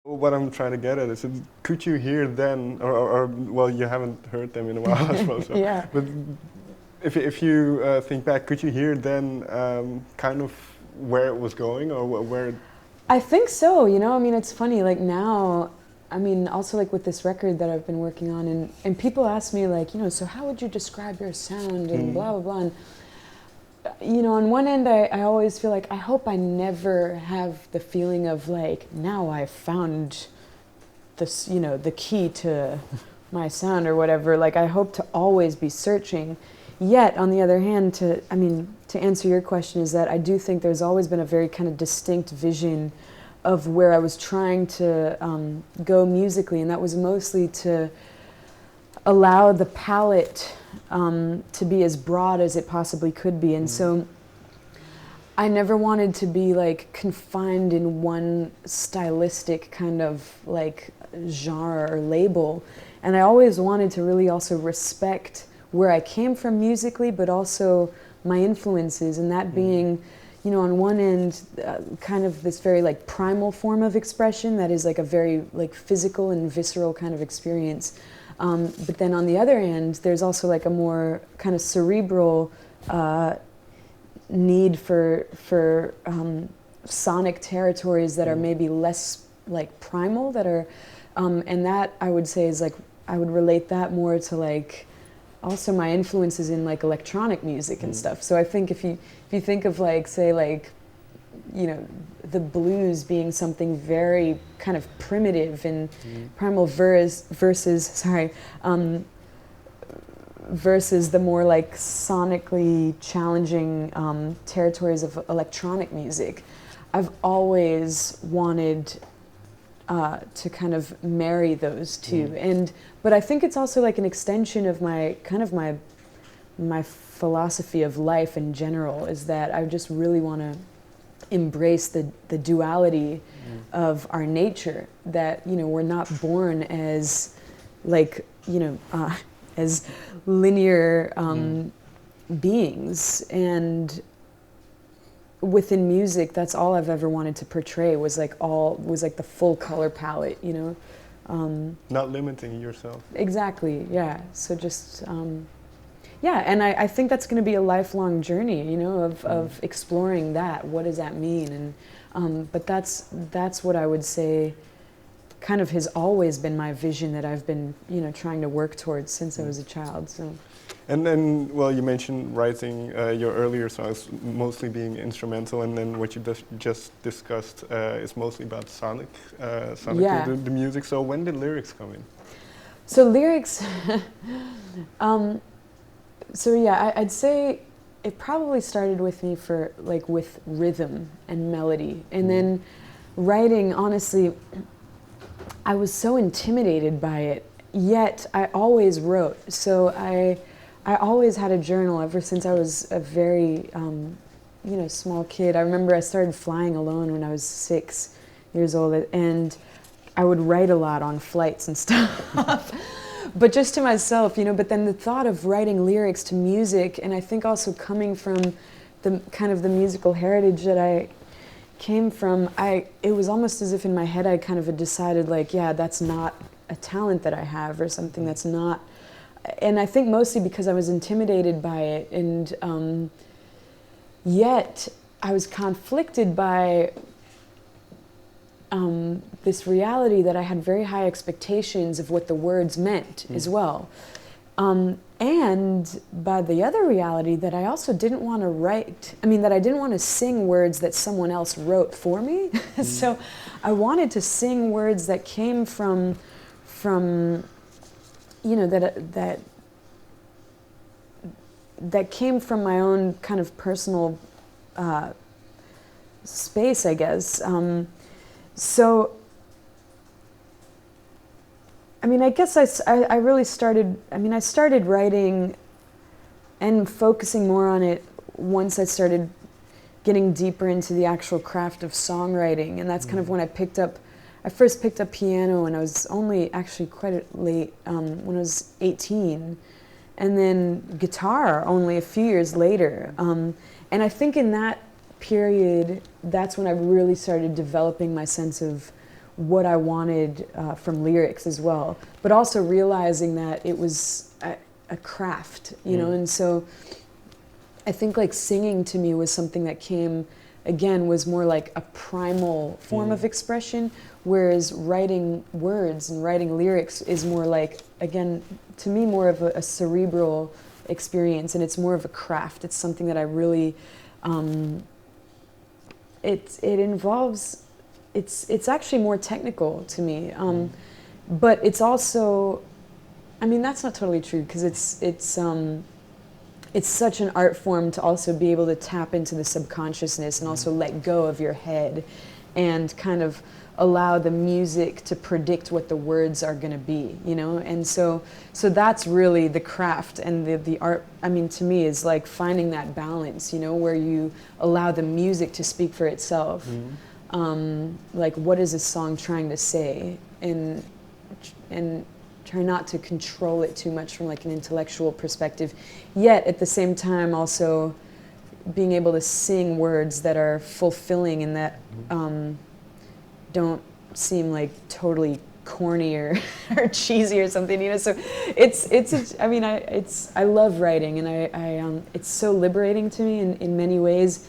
What I'm trying to get at is, could you hear then, or well, you haven't heard them in a while, I suppose. So. Yeah. But if you think back, could you hear then kind of where it was going, or where? I think so. You know, I mean, it's funny. Like now, I mean, also like with this record that I've been working on, and people ask me like, you know, so how would you describe your sound and blah blah blah. And, you know, on one end, I always feel like I hope I never have the feeling of like, now I've found this, you know, the key to my sound or whatever. Like I hope to always be searching. Yet, on the other hand, to answer your question, is that I do think there's always been a very kind of distinct vision of where I was trying to go musically, and that was mostly to allow the palette to be as broad as it possibly could be. And so I never wanted to be like confined in one stylistic kind of like genre or label. And I always wanted to really also respect where I came from musically, but also my influences, and that being, you know, on one end, kind of this very like primal form of expression that is like a very like physical and visceral kind of experience. But then on the other end, there's also like a more kind of cerebral need for sonic territories that are maybe less like primal, that are, and that I would say is like, I would relate that more to like also my influences in like electronic music and stuff. So I think if you think of like, say like, you know, the blues being something very kind of primitive and primal versus the more like sonically challenging territories of electronic music, I've always wanted to kind of marry those two. But I think it's also like an extension of my kind of my philosophy of life in general, is that I just really want to embrace the duality of our nature, that, you know, we're not born as like, you know, as linear beings. And within music, that's all I've ever wanted to portray, was like the full color palette, you know. Not limiting yourself. Exactly, yeah. So just, yeah, and I think that's going to be a lifelong journey, you know, of exploring that. What does that mean? And but that's what I would say kind of has always been my vision that I've been, you know, trying to work towards since I was a child. So. And then, well, you mentioned writing your earlier songs mostly being instrumental, and then what you just discussed is mostly about sonic, Yeah. the music. So when did lyrics come in? So lyrics, so yeah, I'd say it probably started with me with rhythm and melody, and then writing. Honestly, I was so intimidated by it. Yet I always wrote. So I always had a journal ever since I was a very, you know, small kid. I remember I started flying alone when I was 6 years old, and I would write a lot on flights and stuff, but just to myself, you know. But then the thought of writing lyrics to music, and I think also coming from the kind of the musical heritage that I came from, it was almost as if in my head I kind of had decided like, yeah, that's not a talent that I have, or something that's not. And I think mostly because I was intimidated by it, and yet I was conflicted by this reality that I had very high expectations of what the words meant as well. And by the other reality that I also didn't want to write, that I didn't want to sing words that someone else wrote for me. So I wanted to sing words that came from you know, that came from my own kind of personal space, I guess. So, I guess I really started, I started writing and focusing more on it once I started getting deeper into the actual craft of songwriting, and that's kind of when I first picked up piano when I was only actually quite late, when I was 18, and then guitar only a few years later. And I think in that period, that's when I really started developing my sense of what I wanted from lyrics as well, but also realizing that it was a craft, you know, and so I think like singing to me was something that came, again, was more like a primal form of expression, whereas writing words and writing lyrics is more like, again, to me, more of a cerebral experience, and it's more of a craft. It's something that I really, it involves, it's actually more technical to me, but it's also, I mean, that's not totally true, because it's such an art form to also be able to tap into the subconsciousness and also let go of your head and kind of allow the music to predict what the words are going to be, you know? And so that's really the craft, and the art, I mean, to me, is like finding that balance, you know, where you allow the music to speak for itself. Like, what is a song trying to say? And try not to control it too much from like an intellectual perspective, yet at the same time also being able to sing words that are fulfilling and that don't seem like totally corny or cheesy or something, you know. So I mean, I love writing, and I it's so liberating to me in many ways.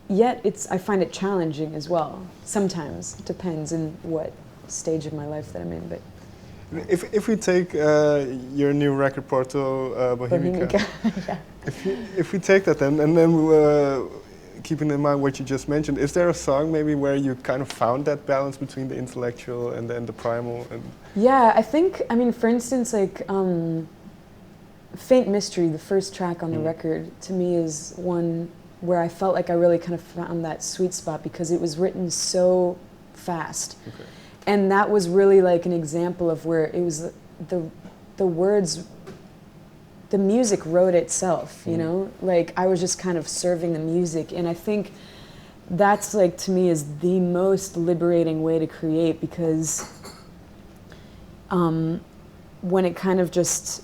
Yet I find it challenging as well. Sometimes it depends on what stage of my life that I'm in, but if we take your new record, Porta Bohemica, yeah. if we take that then, and then keeping in mind what you just mentioned, is there a song maybe where you kind of found that balance between the intellectual and then the primal? And yeah, I think, I mean, for instance, like Faint Mystery, the first track on the record, to me is one where I felt like I really kind of found that sweet spot, because it was written so fast. Okay. And that was really like an example of where it was the words, the music wrote itself, you know? Like, I was just kind of serving the music. And I think that's, like, to me, is the most liberating way to create, because when it kind of just,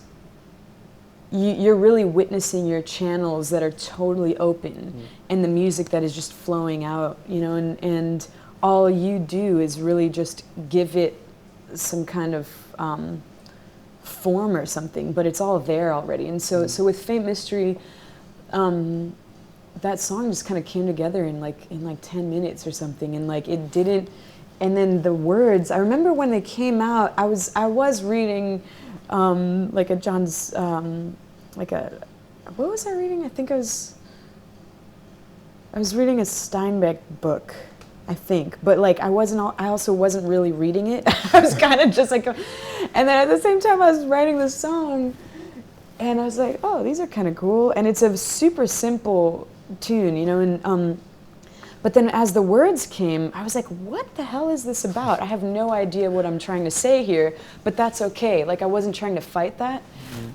you're really witnessing your channels that are totally open, and the music that is just flowing out, you know, and all you do is really just give it some kind of form or something, but it's all there already. And so with Faint Mystery, that song just kind of came together in like 10 minutes or something, and like it didn't. And then the words, I remember when they came out, I was reading like a John's what was I reading? I think I was reading a Steinbeck book, I think, but like I also wasn't really reading it. I was kind of just like, and then at the same time I was writing this song, and I was like, oh, these are kind of cool, and it's a super simple tune, you know, and but then as the words came, I was like, what the hell is this about? I have no idea what I'm trying to say here, but that's okay. Like, I wasn't trying to fight that.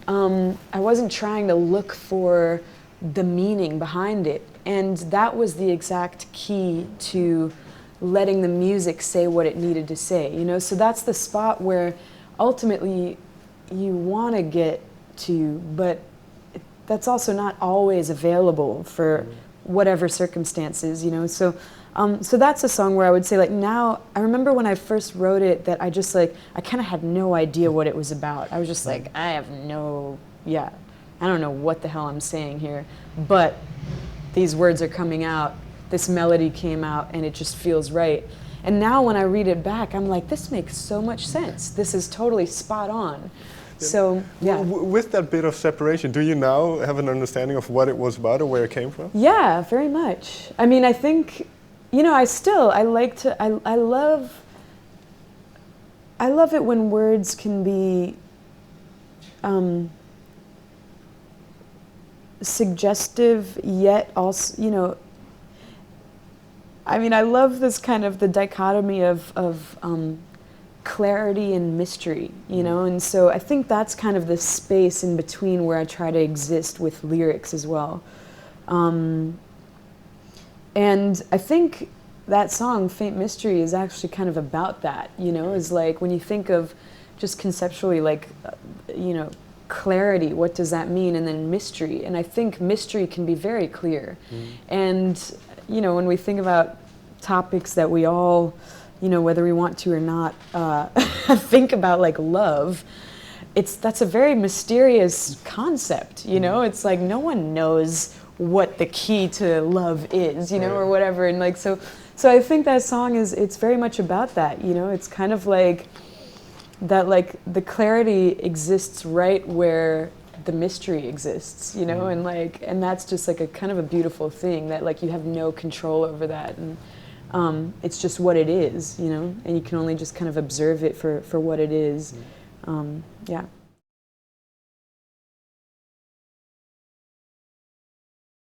I wasn't trying to look for the meaning behind it. And that was the exact key to letting the music say what it needed to say, you know? So that's the spot where ultimately you want to get to, but that's also not always available for whatever circumstances, you know. So so that's a song where I would say, like, now, I remember when I first wrote it that I just, like, I kind of had no idea what it was about. I was just like, I don't know what the hell I'm saying here, but these words are coming out, this melody came out, and it just feels right. And now when I read it back, I'm like, this makes so much sense. This is totally spot on. So, yeah. With that bit of separation, do you now have an understanding of what it was about or where it came from? Yeah, very much. I mean, I think, you know, I love it when words can be suggestive, yet also, you know, I mean, I love this kind of the dichotomy of clarity and mystery, you know, and so I think that's kind of the space in between where I try to exist with lyrics as well. And I think that song, Faint Mystery, is actually kind of about that, you know, is like when you think of just conceptually, like, you know, clarity, what does that mean? And then mystery. And I think mystery can be very clear. And, you know, when we think about topics that we all, you know, whether we want to or not, think about, like love. That's a very mysterious concept, you know. It's like no one knows what the key to love is, you know, or whatever. And like so I think that song it's very much about that, you know. It's kind of like that, like the clarity exists right where the mystery exists, you know, and that's just like a kind of a beautiful thing, that like you have no control over that, and it's just what it is, you know, and you can only just kind of observe it for what it is. Yeah.